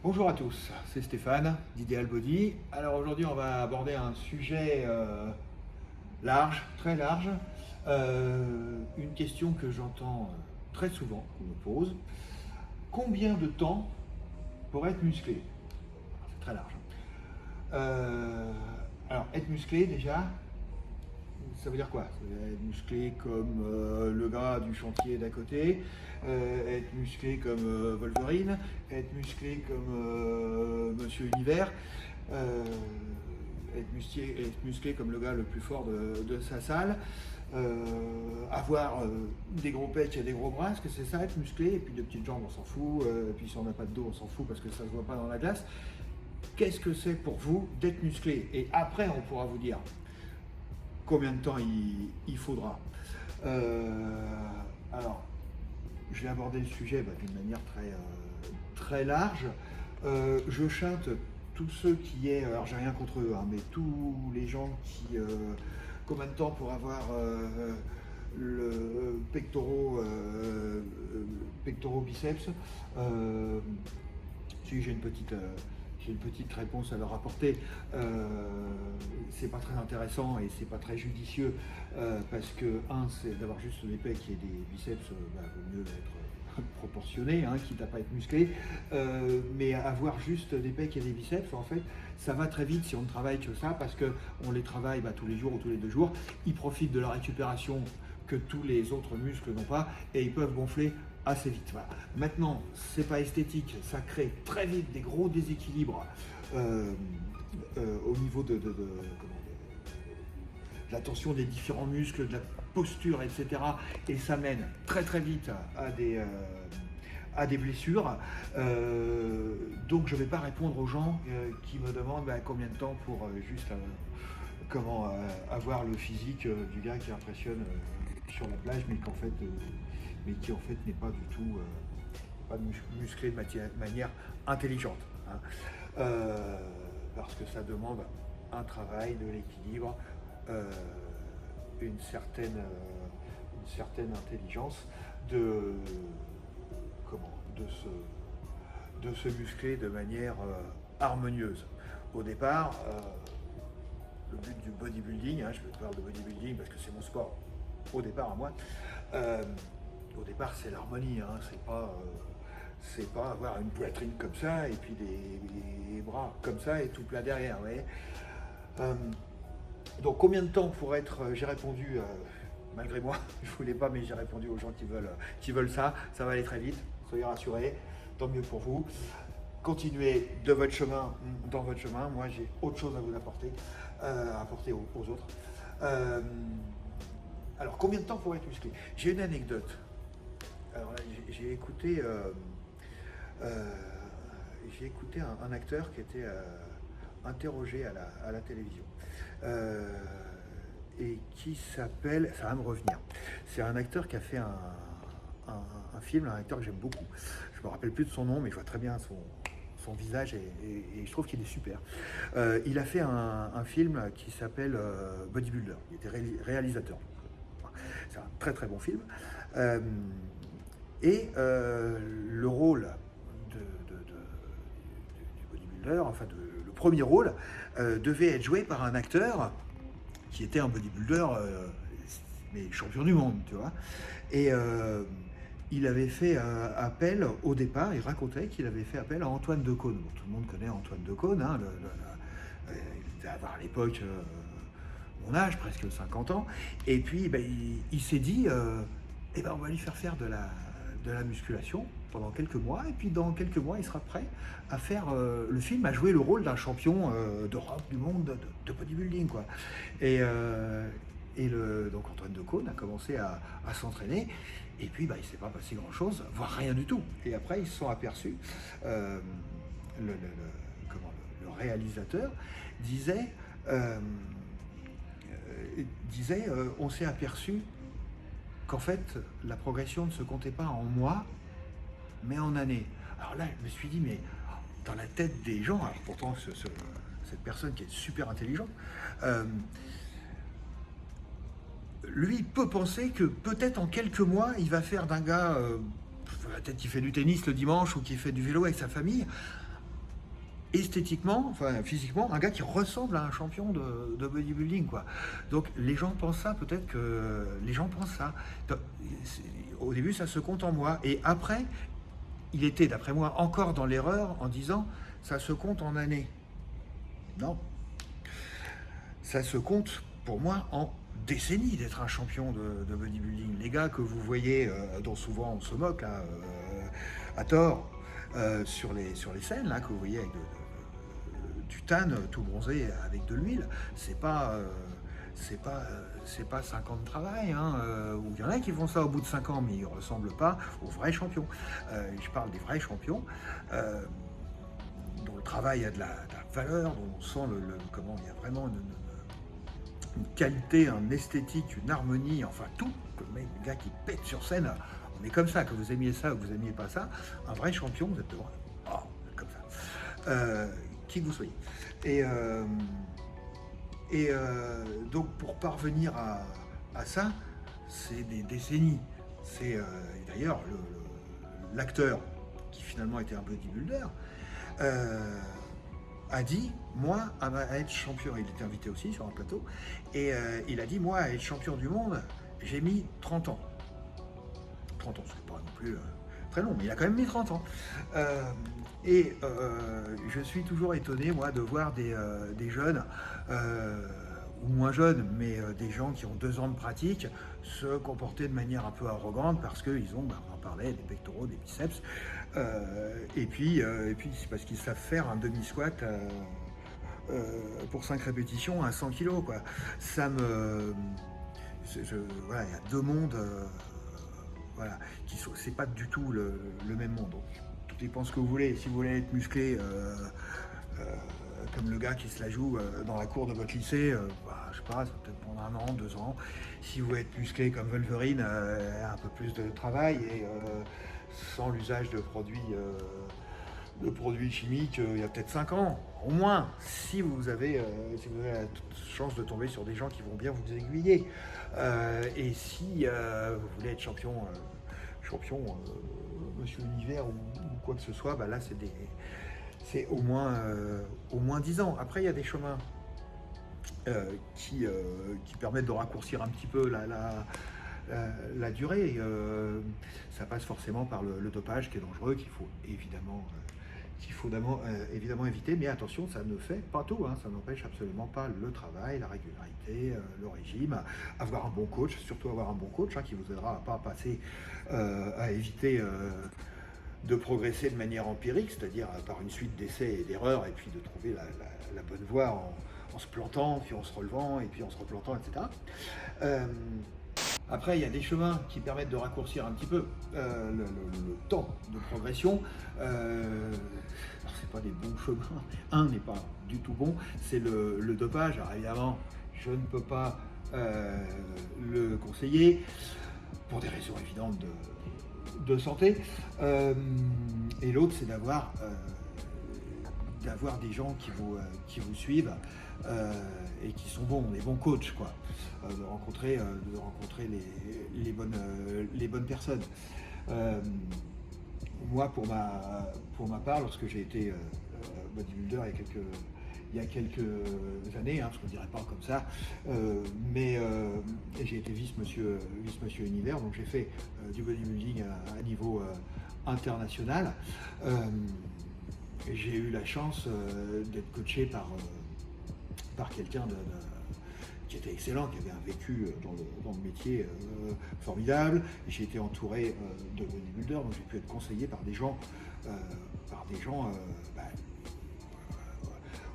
Bonjour à tous, c'est Stéphane d'Ideal Body. Alors aujourd'hui on va aborder un sujet large, très large, une question que j'entends très souvent qu'on me pose. Combien de temps pour être musclé? C'est très large. Alors être musclé déjà, ça veut dire quoi? Ça veut dire être musclé comme le gars du chantier d'à côté, être musclé comme Wolverine, être musclé comme Monsieur Univers, euh, être musclé comme le gars le plus fort de sa salle, avoir des gros pecs et des gros bras, est-ce que c'est ça être musclé? Et puis de petites jambes, on s'en fout, et puis si on n'a pas de dos, on s'en fout parce que ça ne se voit pas dans la glace. Qu'est-ce que c'est pour vous d'être musclé? Et après, on pourra vous dire combien de temps il faudra. Alors, je vais aborder le sujet d'une manière très large. Je chante tous ceux qui est, alors j'ai rien contre eux, hein, mais tous les gens qui, combien de temps pour avoir le pectoraux biceps. Si j'ai une petite réponse à leur apporter. C'est pas très intéressant et c'est pas très judicieux parce que, c'est d'avoir juste des pecs et des biceps, vaut mieux être proportionné, quitte à pas être musclé. Mais avoir juste des pecs et des biceps, en fait, ça va très vite si on ne travaille que ça parce qu'on les travaille tous les jours ou tous les 2 jours. Ils profitent de la récupération que tous les autres muscles n'ont pas et ils peuvent gonfler assez vite. Voilà. Maintenant, c'est pas esthétique, ça crée très vite des gros déséquilibres au niveau de la tension des différents muscles, de la posture, etc. Et ça mène très vite à des blessures. Donc je ne vais pas répondre aux gens qui me demandent combien de temps pour juste avoir le physique du gars qui impressionne sur la plage, mais qui en fait n'est pas du tout pas musclé de manière intelligente. Parce que ça demande un travail de l'équilibre, une certaine intelligence de, de se muscler de manière harmonieuse. Au départ, le but du bodybuilding, je parle de bodybuilding parce que c'est mon sport au départ à moi, au départ c'est l'harmonie, c'est pas avoir une poitrine comme ça et puis des bras comme ça et tout plein derrière. Vous voyez. Donc combien de temps pour être, j'ai répondu malgré moi, je voulais pas mais j'ai répondu aux gens qui veulent ça va aller très vite, soyez rassurés, tant mieux pour vous. Continuez de votre chemin, dans votre chemin, moi j'ai autre chose à vous apporter, aux autres. Alors combien de temps pour être musclé? J'ai une anecdote. Alors là, j'ai écouté un acteur qui était interrogé à la télévision et qui s'appelle, ça va me revenir, c'est un acteur qui a fait un film, un acteur que j'aime beaucoup. Je me rappelle plus de son nom, mais je vois très bien son visage et je trouve qu'il est super. Il a fait un film qui s'appelle Bodybuilder. Il était réalisateur. C'est un très bon film. Le rôle du bodybuilder, le premier rôle, devait être joué par un acteur qui était un bodybuilder, mais champion du monde, tu vois. Et il avait fait appel au départ, il racontait qu'il avait fait appel à Antoine Decaune. Bon, tout le monde connaît Antoine Decaune, il devait avoir à l'époque mon âge, presque 50 ans. Et puis il s'est dit, on va lui faire de la musculation pendant quelques mois, et puis dans quelques mois il sera prêt à faire le film, à jouer le rôle d'un champion d'Europe, du monde de bodybuilding, quoi. Donc Antoine Decaune a commencé à s'entraîner, et puis il ne s'est pas passé grand chose, voire rien du tout. Et après ils se sont aperçus, le réalisateur disait, on s'est aperçu qu'en fait la progression ne se comptait pas en mois mais en années. Alors là je me suis dit, mais dans la tête des gens, alors pourtant cette personne qui est super intelligente, lui peut penser que peut-être en quelques mois il va faire d'un gars peut-être qui fait du tennis le dimanche ou qui fait du vélo avec sa famille esthétiquement, enfin physiquement, un gars qui ressemble à un champion de bodybuilding, quoi. Donc les gens pensent ça, peut-être que les gens pensent ça. Au début, ça se compte en mois, et après, il était, d'après moi, encore dans l'erreur en disant ça se compte en années. Non, ça se compte pour moi en décennies d'être un champion de bodybuilding. Les gars que vous voyez, dont souvent on se moque là, à tort, sur les scènes là, que vous voyez avec du tan tout bronzé avec de l'huile, c'est pas 5 ans de travail, hein, ou il y en a qui font ça au bout de 5 ans, mais ils ne ressemblent pas aux vrais champions. Je parle des vrais champions, dont le travail a de la valeur, dont on sent comment il y a vraiment une qualité, un esthétique, une harmonie, enfin tout. Le gars qui pète sur scène, on est comme ça, que vous aimiez ça ou que vous aimiez pas ça, un vrai champion, vous êtes devant, oh, vous êtes comme ça. Qui que vous soyez. Donc pour parvenir à ça, c'est des décennies. C'est d'ailleurs l'acteur qui finalement était un bodybuilder a dit, moi, à être champion, il était invité aussi sur un plateau, et il a dit, moi, à être champion du monde, j'ai mis 30 ans. 30 ans, c'est pas non plus très long, mais il a quand même mis 30 ans. Je suis toujours étonné, moi, de voir des jeunes, ou moins jeunes, mais des gens qui ont 2 ans de pratique, se comporter de manière un peu arrogante parce qu'ils ont, on en parlait, des pectoraux, des biceps, et puis c'est parce qu'ils savent faire un demi-squat pour 5 répétitions à 100 kg, quoi. Ça me... voilà, il y a 2 mondes, voilà, c'est pas du tout le même monde. Donc, tout dépend ce que vous voulez. Si vous voulez être musclé comme le gars qui se la joue dans la cour de votre lycée, je sais pas, ça peut peut-être prendre 1 an, 2 ans. Si vous voulez être musclé comme Wolverine, un peu plus de travail et sans l'usage de produits chimiques, il y a peut-être 5 ans, au moins, si vous avez la chance de tomber sur des gens qui vont bien vous aiguiller. Et si vous voulez être champion, Monsieur Univers ou quoi que ce soit, là c'est au moins 10 ans. Après, il y a des chemins qui permettent de raccourcir un petit peu la durée. Ça passe forcément par le dopage qui est dangereux, qu'il faut évidemment éviter, mais attention, ça ne fait pas tout, hein, ça n'empêche absolument pas le travail, la régularité, le régime, avoir un bon coach, surtout avoir un bon coach qui vous aidera à pas passer, à éviter de progresser de manière empirique, c'est-à-dire par une suite d'essais et d'erreurs, et puis de trouver la bonne voie en se plantant, puis en se relevant, et puis en se replantant, etc. Après, il y a des chemins qui permettent de raccourcir un petit peu le temps de progression. Alors, c'est pas des bons chemins. Un n'est pas du tout bon, c'est le dopage. Alors évidemment, je ne peux pas le conseiller pour des raisons évidentes de santé. Et l'autre, c'est d'avoir des gens qui vous suivent et qui sont bons, des bons coachs, quoi. De rencontrer les bonnes personnes. Moi, pour ma part, lorsque j'ai été bodybuilder il y a quelques années, parce qu'on ne dirait pas comme ça, mais j'ai été vice-monsieur Univers, donc j'ai fait du bodybuilding à niveau international. J'ai eu la chance d'être coaché par quelqu'un qui était excellent, qui avait un vécu dans le métier formidable. J'ai été entouré de bodybuilders, donc j'ai pu être conseillé par des gens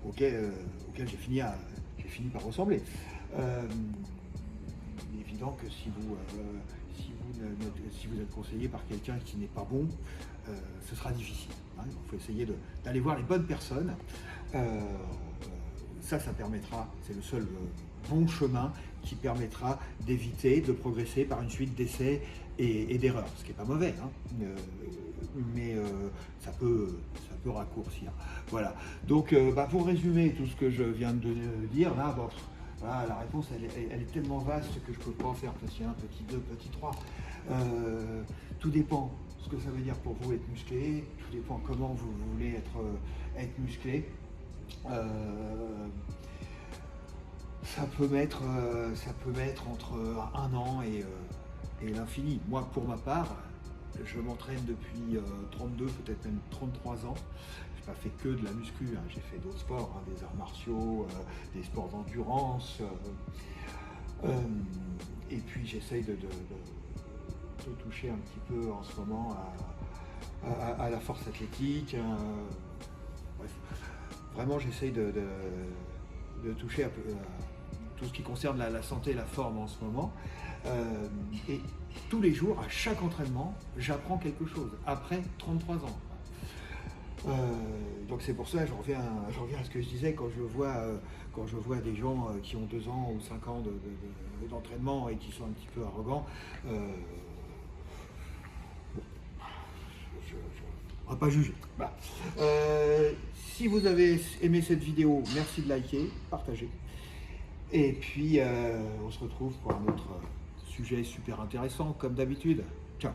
auxquels j'ai fini par ressembler. Il est évident que si vous êtes conseillé par quelqu'un qui n'est pas bon, ce sera difficile. Il faut essayer d'aller voir les bonnes personnes. Ça permettra, c'est le seul bon chemin qui permettra d'éviter de progresser par une suite d'essais et d'erreurs, ce qui n'est pas mauvais, mais ça peut raccourcir. Voilà. Donc, pour résumer tout ce que je viens de dire, là, voilà, la réponse, elle est tellement vaste que je ne peux pas en faire petit 1, petit 2, petit 3. Tout dépend ce que ça veut dire pour vous être musclé, tout dépend comment vous voulez être musclé. Ça peut mettre entre 1 an et l'infini. Moi, pour ma part, je m'entraîne depuis 32, peut-être même 33 ans. Je n'ai pas fait que de la muscu, hein. J'ai fait d'autres sports, hein, des arts martiaux, des sports d'endurance. Et puis j'essaye de toucher un petit peu en ce moment à la force athlétique. Bref, vraiment j'essaye de toucher un peu tout ce qui concerne la santé et la forme en ce moment. Et tous les jours, à chaque entraînement, j'apprends quelque chose, après 33 ans. Donc c'est pour ça, je reviens à ce que je disais, quand je vois des gens qui ont 2 ans ou 5 ans d'entraînement et qui sont un petit peu arrogants, on va pas juger. Voilà. Si vous avez aimé cette vidéo, merci de liker, partager. Et puis on se retrouve pour un autre sujet super intéressant, comme d'habitude. Ciao.